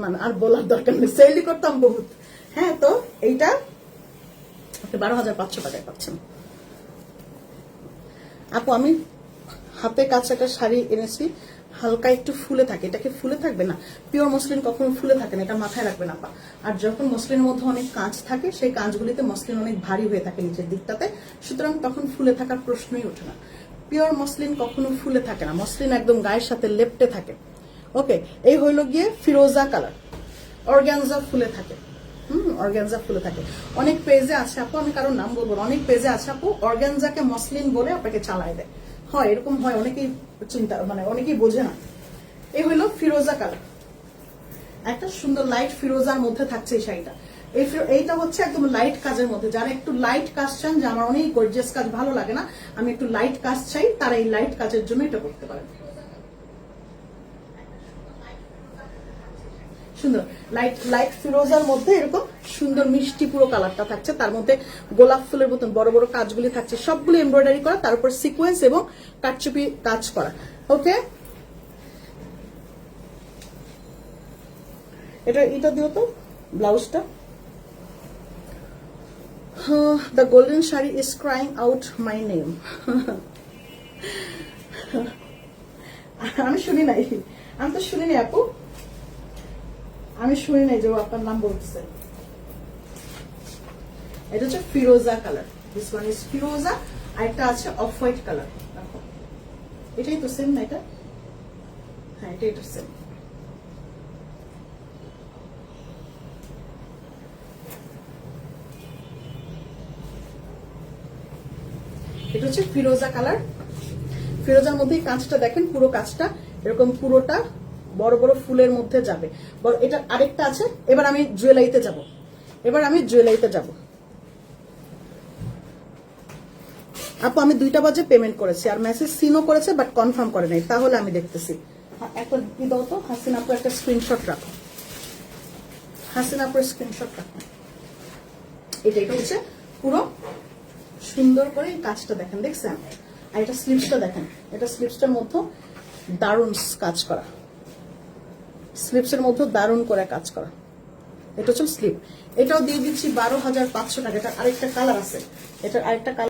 মানে আর বলার দরকার নেই, সেলই করতাম বহুত। হ্যাঁ, তো এইটা 12,500 টাকায় পাচ্ছেন। আপু আমি হাতে কাছে একটা শাড়ি এনেছি, হালকা একটু ফুলে থাকে। এটাকে ফুলে থাকবে না, পিওর মসলিন কখনো ফুলে থাকে না, এটা মাথায় রাখবেন আপা। আর যখন মসলিনের মধ্যে অনেক কাঁচ থাকে, সেই কাঁচগুলিতে মসলিন অনেক ভারী হয়ে থাকে নিচের দিকটাতে, সুতরাং তখন ফুলে থাকার প্রশ্নই ওঠে না। পিওর মসলিন কখনো ফুলে থাকে না, মসলিন একদম গায়ের সাথে লেপটে থাকে। ওকে, এই হইল গিয়ে ফিরোজা কালার। অর্গানজা ফুলে থাকে, অর্গানজা ফুলে থাকে। অনেক পেজে আছে আপু, আমি কারোর নাম বলবো না, অনেক পেজে আছে আপু অর্গানজাকে মসলিন বলে আপনাকে চালায় দেয়। হয়, এরকম হয়, অনেকেই চিন্তা মানে অনেকেই বোঝে না। এই হইলো ফিরোজা কালার, একটা সুন্দর লাইট ফিরোজার মধ্যে থাকছে এই শাড়িটা। এইটা হচ্ছে একদম লাইট কাজের মধ্যে, যারা একটু লাইট কাজ চান, যে আমার অনেক গর্জিয়াস কাজ ভালো লাগে না, আমি একটু লাইট কাজ চাই, তারা এই লাইট কাজের জন্য এটা করতে পারেন। সুন্দর লাইট লাইট ফিরোজার মধ্যে এরকম সুন্দর মিষ্টি পুরো কালারটা থাকছে, তার মধ্যে গোলাপ ফুলের মতন বড় বড় কাজগুলি থাকছে, সবগুলো এমব্রয়ডারি করা, তার উপর সিকোয়েন্স এবং কাটচুপি কাজ করা। ওকে, এটা দিও তো ব্লাউজটা। The golden sari is crying out my name. আমি শুনি নাই, আমি তো শুনি নাই আপু, আমি শুনি নাই যে আপনার নাম বলতেছে। এটা হচ্ছে ফিরোজা কালার, দিস ওয়ান ইজ ফিরোজা, আর একটা আছে অফ হোয়াইট কালার। দেখো, এটাই তো সেম না এটা? হ্যাঁ, এটাই তো সেম। এটা হচ্ছে ফিরোজা কালার। ফিরোজার মধ্যেই কাজটা দেখেন, পুরো কাজটা এরকম পুরোটা বড় বড় ফুলের মধ্যে যাবে। এটা আরেকটা আছে। এবার আমি জুয়েলারিতে যাব, আপু আমি 2টা বাজে পেমেন্ট করেছি, আর মেসেজ সিনও করেছে বাট কনফার্ম করে নাই, তাহলে আমি দেখতেছি। এখন কি দাও তো, হাসিনা আপু একটা স্ক্রিনশট রাখো, হাসিনা আপুর স্ক্রিনশট রাখো। এটা হচ্ছে পুরো সুন্দর করে কাজটা দেখেন, দেখছেন? আর এটা স্লিভসটা দেখেন, এটা স্লিভসটার মধ্যে দারুণ কাজ করা, স্লিভসের মধ্যে দারুণ করে কাজ করা। এটা হচ্ছে স্লিভ। এটাও দিয়ে দিচ্ছি 12,500 টাকা। এটা আরেকটা কালার আছে, এটার আরেকটা কালার